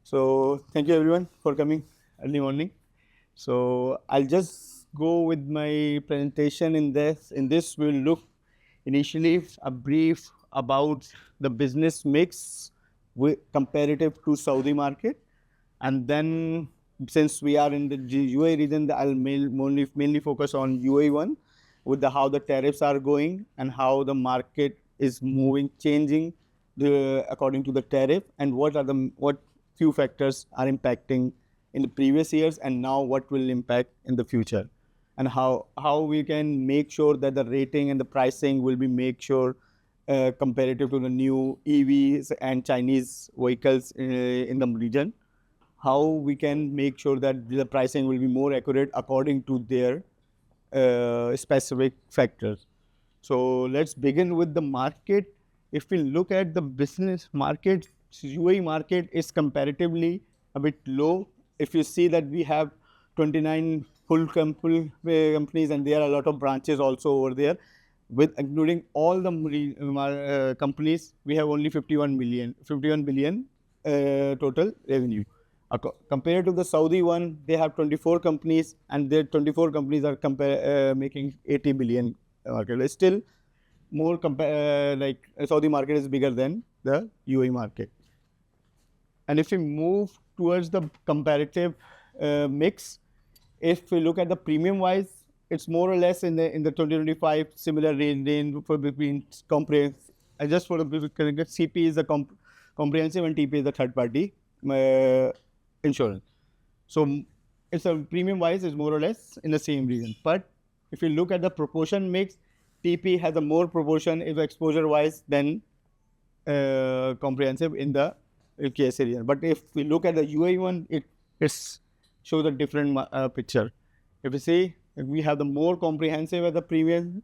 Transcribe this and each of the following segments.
So thank you everyone for coming early morning. So I'll just go with my presentation in this. In this, we'll look initially a brief about the business mix with comparative to Saudi market, and then since we are in the UAE region, I'll mainly focus on UAE one with how the tariffs are going and how the market is moving, changing according to the tariff, and what few factors are impacting in the previous years and now what will impact in the future, and how we can make sure that the rating and the pricing will be make sure comparative to the new EVs and Chinese vehicles in the region, how we can make sure that the pricing will be more accurate according to their specific factors. So let's begin with the market. If we look at the business market, UAE market is comparatively a bit low. If you see that we have 29 full companies and there are a lot of branches also over there, with including all the companies, we have only 51 billion total revenue. Compared to the Saudi one, they have 24 companies and their 24 companies are making 80 billion market. It's still more like Saudi market is bigger than the UAE market. And if we move towards the comparative mix, if we look at the premium wise, it's more or less in the 2025 similar range for between comprehensive. Just for the CP is the comprehensive and TP is the third party insurance. So it's a premium wise is more or less in the same region. But if you look at the proportion mix, TP has a more proportion if exposure wise than comprehensive in the KSA region. But if we look at the UAE one, it shows a different picture. If you see, we have the more comprehensive as the premium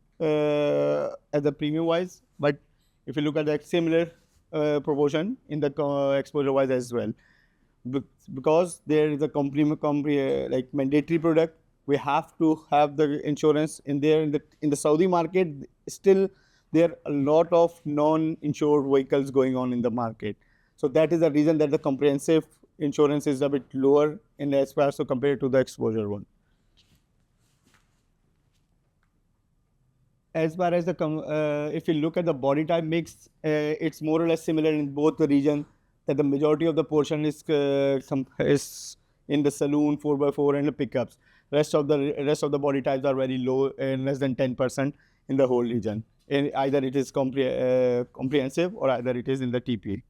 wise, but if you look at the similar proportion in the exposure wise as well, because there is a like mandatory product, we have to have the insurance in there. In the Saudi market, still there are a lot of non-insured vehicles going on in the market. So that is the reason that the comprehensive insurance is a bit lower in as far as compared to the exposure one. As far as if you look at the body type mix, it's more or less similar in both the region. That the majority of the portion is in the saloon 4x4 and the pickups. Rest of the body types are very low and less than 10% in the whole region. And either it is comprehensive or either it is in the TP.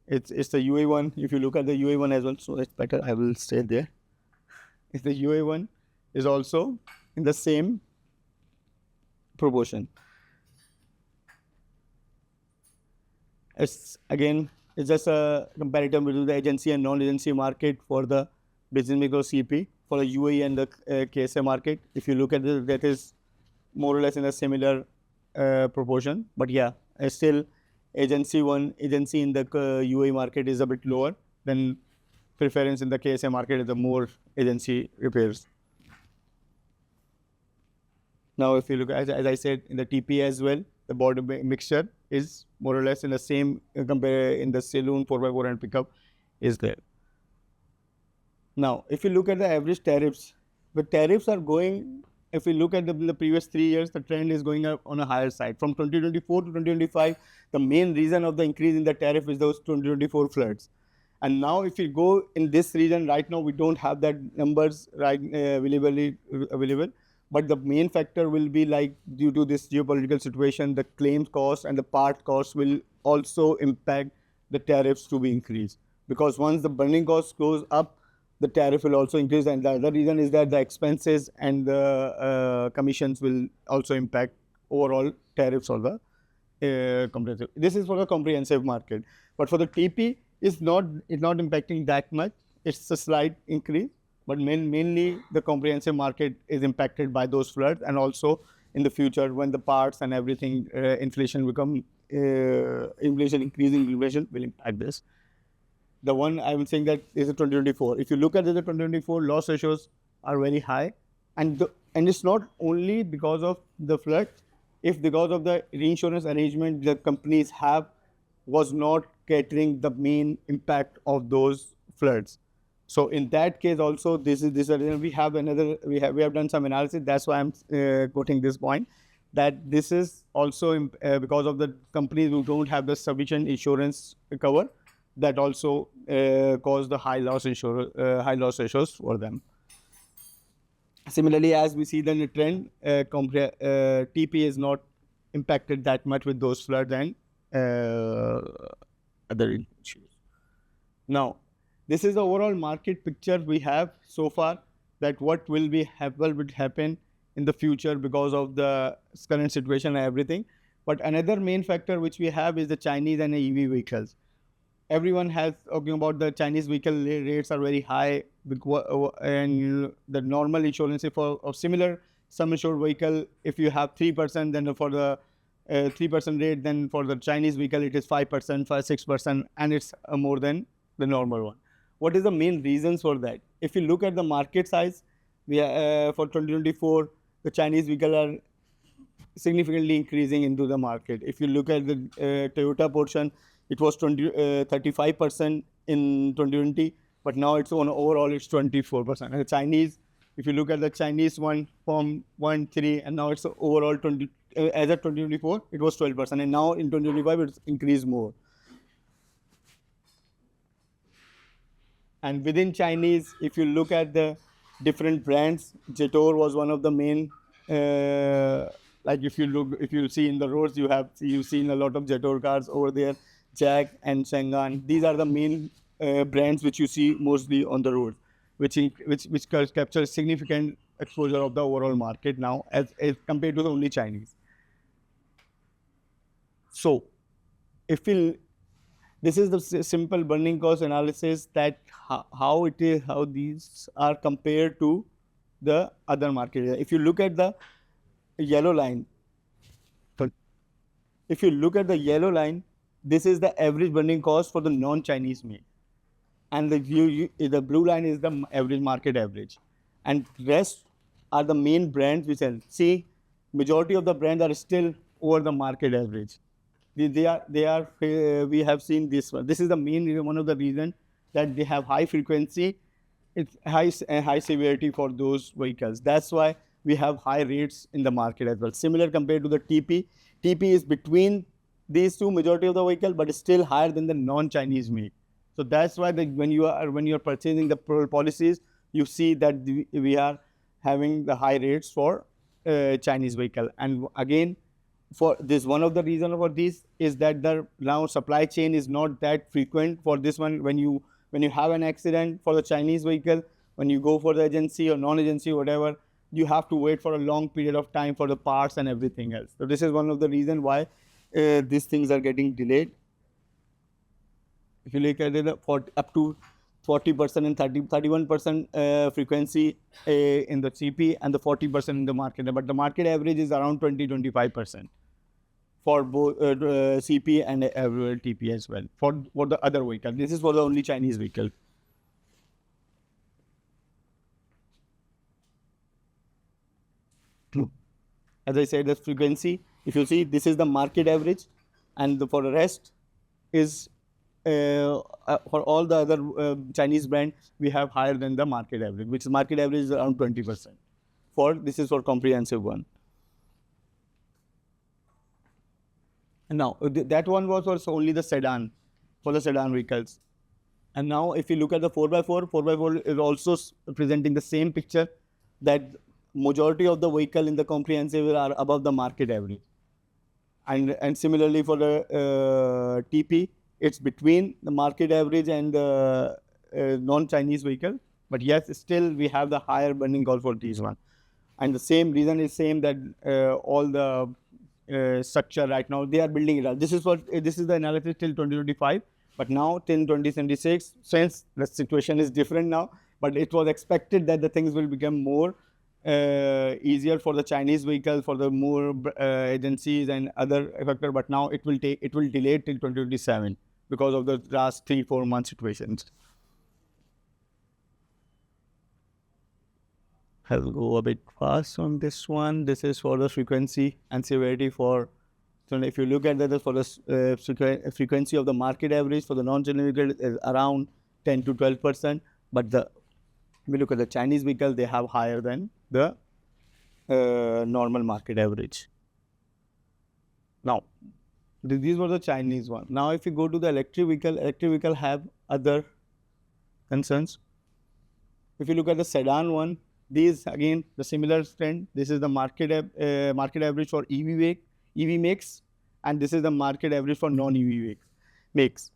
It's the UAE one. If you look at the UAE one as well, so it's better. I will stay there. It's the UAE one is also in the same proportion. It's just a comparative between the agency and non-agency market for the business micro CP for the UAE and the KSA market. If you look at this, that is more or less in a similar proportion. But yeah, still agency in the UAE market is a bit lower than preference in the KSA market is the more agency repairs. Now, if you look, as I said, in the TP as well, the body mixture is more or less in the same in the saloon 4x4 and pickup is there. Now, if you look at the average tariffs, the tariffs are going, if we look at the previous 3 years, the trend is going up on a higher side. From 2024 to 2025, the main reason of the increase in the tariff is those 2024 floods. And now if you go in this region, right now we don't have that numbers available. But the main factor will be like due to this geopolitical situation, the claims cost and the part cost will also impact the tariffs to be increased. Because once the burning cost goes up, the tariff will also increase. And the other reason is that the expenses and the commissions will also impact overall tariffs or the comprehensive. This is for the comprehensive market. But for the TP, it's not impacting that much. It's a slight increase. But mainly the comprehensive market is impacted by those floods, and also in the future when the parts and everything inflation increasing inflation will impact this. The one I'm saying that is the 2024. If you look at the 2024 loss ratios are very high, and it's not only because of the flood. If because of the reinsurance arrangement the companies have was not catering the main impact of those floods. So in that case also, this is we have we have done some analysis. That's why I'm quoting this point, that this is also because of the companies who don't have the sufficient insurance cover, that also cause the high loss ratios for them. Similarly, as we see the trend, TP is not impacted that much with those floods and other issues. Now, this is the overall market picture we have so far, that what will happen in the future because of the current situation and everything. But another main factor which we have is the Chinese and EV vehicles. Everyone has talking about the Chinese vehicle rates are very high, and the normal insurance for of similar sum assured vehicle, if you have 3%, then for the 3% rate, then for the Chinese vehicle it is 5%, 6%, and it's more than the normal one. What is the main reasons for that? If you look at the market size, we for 2024, the Chinese vehicle are significantly increasing into the market. If you look at the Toyota portion, it was 35% in 2020, but now it's on overall it's 24%. And the Chinese, if you look at the Chinese one from 1.3, and now it's overall 20. As of 2024, it was 12%, and now in 2025 it's increased more. And within Chinese, if you look at the different brands, Jetor was one of the main. Like if you see in the roads, you've seen a lot of Jetor cars over there, Jag and Chang'an. These are the main brands which you see mostly on the road, which capture significant exposure of the overall market now as compared to the only Chinese. So, this is the simple burning cost analysis, that how these are compared to the other market. If you look at the yellow line, this is the average burning cost for the non-Chinese made, and the blue line is the average market average, and rest are the main brands which are. See, majority of the brands are still over the market average. We have seen this one. This is the main one of the reasons that they have high frequency, it's high severity for those vehicles. That's why we have high rates in the market as well. Similar compared to the TP. TP is between these two majority of the vehicle, but still higher than the non-Chinese made. So that's why when you are purchasing the policies, you see that we are having the high rates for Chinese vehicle. And again, for this, one of the reasons for this is that the now supply chain is not that frequent for this one. When you have an accident for the Chinese vehicle, when you go for the agency or non-agency, whatever, you have to wait for a long period of time for the parts and everything else. So this is one of the reasons why these things are getting delayed. If you look at it, up to 40% and 31% frequency in the CP, and the 40% in the market. But the market average is around 20-25% for both CP and TP as well, for the other vehicle. This is for the only Chinese vehicle. As I said, the frequency, if you see, this is the market average, and for the rest is for all the other Chinese brand, we have higher than the market average, which is market average is around 20%. This is for comprehensive one. And now that one was also only the sedan, for the sedan vehicles. And now if you look at the 4x4, 4x4 is also presenting the same picture, that majority of the vehicle in the comprehensive are above the market average. And similarly for the TP, it's between the market average and the non-Chinese vehicle. But yes, still we have the higher burning cost for these one. And the same reason is same, that all the structure right now, they are building it up. This is the analysis till 2025. But now till 2026, since the situation is different now, but it was expected that the things will become more easier for the Chinese vehicle, for the more agencies and other factor. But now it will delay till 2027 because of the last 3-4 month situations. I'll go a bit fast on this one. This is for the frequency and severity for So if you look at that for the frequency of the market average for the non-Chinese vehicle is around 10 to 12%, but if we look at the Chinese vehicle, they have higher than the normal market average. Now, these were the Chinese one. Now, if you go to the electric vehicle have other concerns. If you look at the sedan one, these again the similar trend. This is the market average for EV makes, and this is the market average for non-EV makes.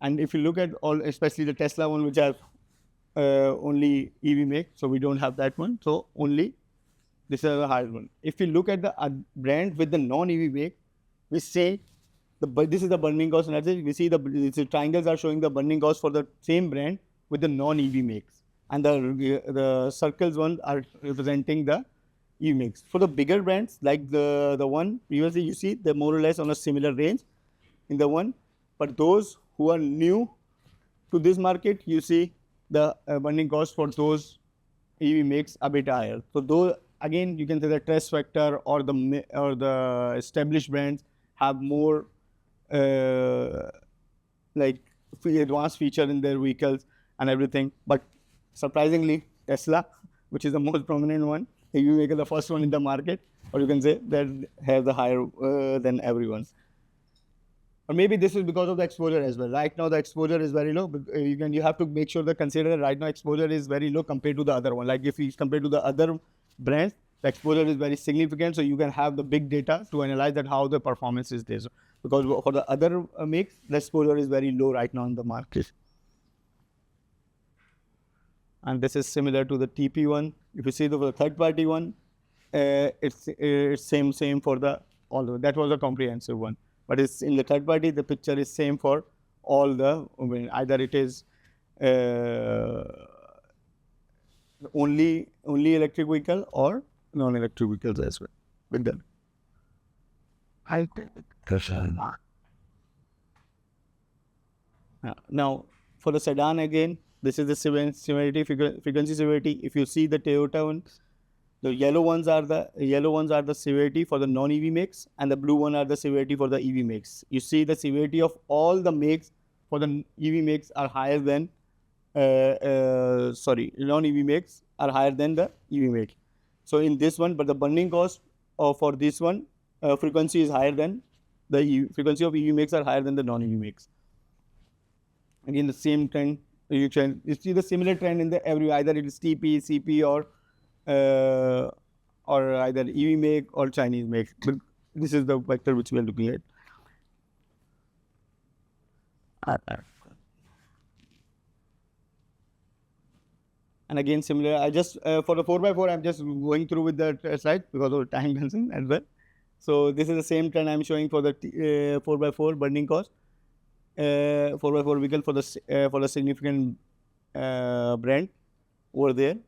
And if you look at all, especially the Tesla one, which have only EV make, so we don't have that one. So only this is the higher one. If you look at the brand with the non-EV make, we say this is the burning cost analysis. We see the triangles are showing the burning cost for the same brand with the non-EV makes, and the circles ones are representing the EV makes. For the bigger brands like the one previously, you see they're more or less on a similar range in the one, but those who are new to this market, you see the burning cost for those EV makes a bit higher. So those again, you can say the trust factor or the established brands have more like advanced feature in their vehicles and everything. But surprisingly, Tesla, which is the most prominent one, EV vehicle, the first one in the market, or you can say that has the higher than everyone's. Or maybe this is because of the exposure as well. Right now, the exposure is very low. You have to make sure that consider that right now exposure is very low compared to the other one. Like if you compare to the other brands, the exposure is very significant. So you can have the big data to analyze that how the performance is there. So, because for the other makes, the exposure is very low right now in the market. And this is similar to the TP one. If you see the third party one, it's same for the all. That was a comprehensive one. But it's in the third party, the picture is same for all the, either it is only electric vehicle or non-electric vehicles as well with them. Now, for the sedan again, this is the severity, frequency severity. If you see the Toyota one, the yellow ones are the severity for the non-EV makes, and the blue one are the severity for the EV makes. You see the severity of all the makes for the EV makes are higher than non-EV makes are higher than the EV make. So in this one, but the burning cost for this one frequency is higher than the frequency of EV makes are higher than the non-EV makes. Again, the same trend. You see the similar trend in the either it is TP, CP, or either EV make or Chinese make. But this is the vector which we are looking at. And again, similar. I just for the 4x4, I'm just going through with the slide because of time concern as well. So this is the same trend I'm showing for the 4x4 burning cost. 4x4 vehicle for the significant brand over there.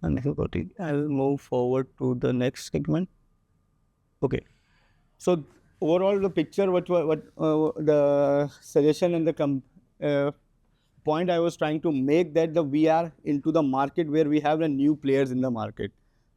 And I'll move forward to the next segment. Okay. So overall, the picture, what the suggestion and the point I was trying to make that we are into the market where we have the new players in the market.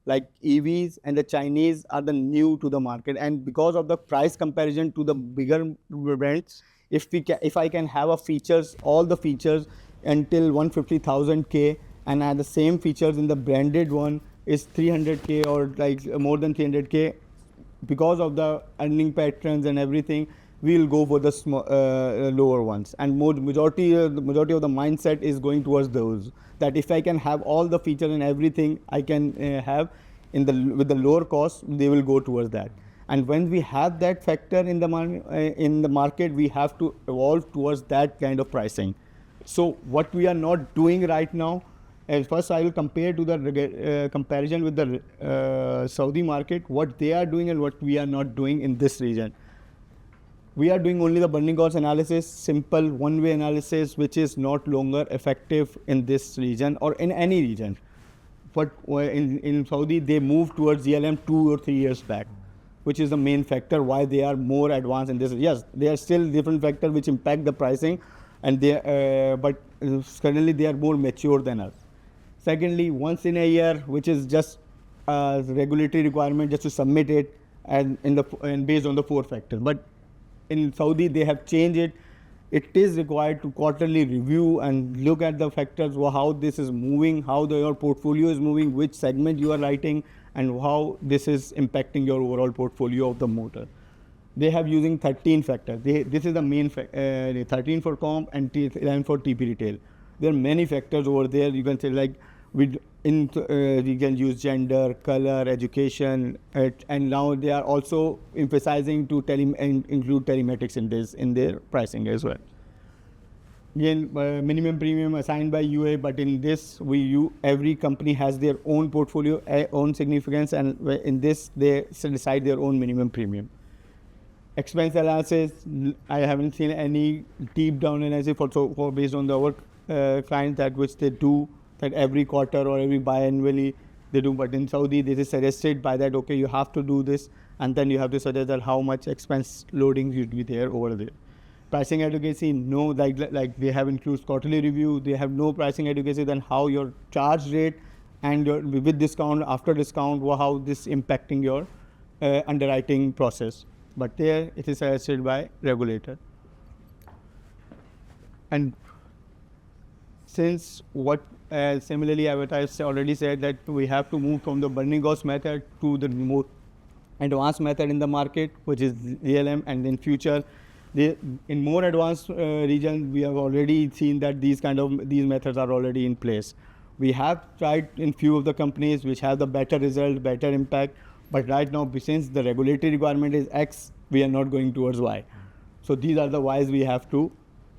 Like EVs and the Chinese are the new to the market, and because of the price comparison to the bigger brands, if I can have all the features until 150,000 K, and I have the same features in the branded one is 300K or like more than 300K, because of the earning patterns and everything, we will go for the lower ones. And majority of the mindset is going towards those. That if I can have all the features and everything I can have with the lower cost, they will go towards that. And when we have that factor in the market, we have to evolve towards that kind of pricing. So what we are not doing right now. First, I will compare to the comparison with the Saudi market, what they are doing and what we are not doing in this region. We are doing only the burning cost analysis, simple one-way analysis, which is not longer effective in this region or in any region. But in Saudi, they moved towards GLM 2 or 3 years back, which is the main factor why they are more advanced in this. Yes, there are still different factors which impact the pricing, and but currently they are more mature than us. Secondly, once in a year, which is just regulatory requirement just to submit it and based on the 4 factors. But in Saudi, they have changed it. It is required to quarterly review and look at the factors, how this is moving, how your portfolio is moving, which segment you are writing, and how this is impacting your overall portfolio of the motor. They have using 13 factors. This is the main 13 for comp and 11 for TP retail. There are many factors over there. You can say like you can use gender, color, education, and now they are also emphasizing to include telematics in their pricing as well. Again, minimum premium assigned by UA, but in this every company has their own portfolio, own significance, and in this they decide their own minimum premium. Expense analysis, I haven't seen any deep down analysis for based on our clients that which they do that every quarter or every biannually they do. But in Saudi, this is suggested by that, okay, you have to do this, and then you have to suggest that how much expense loading should be there over there. Pricing advocacy, no, like they have includes quarterly review. They have no pricing advocacy. Then how your charge rate and your with discount, after discount, how this impacting your underwriting process. But there it is suggested by regulator. And since what similarly advertised already said that we have to move from the burning cost method to the more advanced method in the market, which is GLM, and in future, in more advanced regions, we have already seen that these methods are already in place. We have tried in few of the companies which have the better result, better impact, but right now, since the regulatory requirement is X, we are not going towards Y. So these are the Ys we have to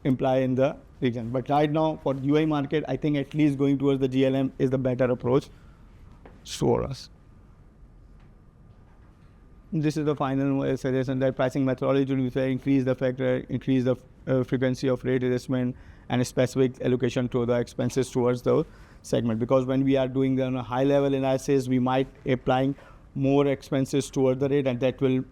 imply in the region. But right now, for UAE market, I think at least going towards the GLM is the better approach for us. This is the final suggestion that pricing methodology will increase the factor, increase the frequency of rate adjustment, and a specific allocation to the expenses towards the segment. Because when we are doing the high level analysis, we might applying more expenses toward the rate, and that will,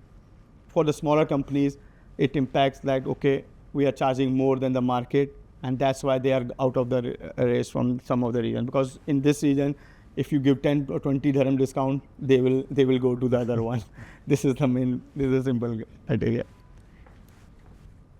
for the smaller companies, it impacts that, okay, we are charging more than the market, and that's why they are out of the race from some of the region. Because in this region, if you give 10 or 20 dirham discount, they will go to the other one. This is the simple idea.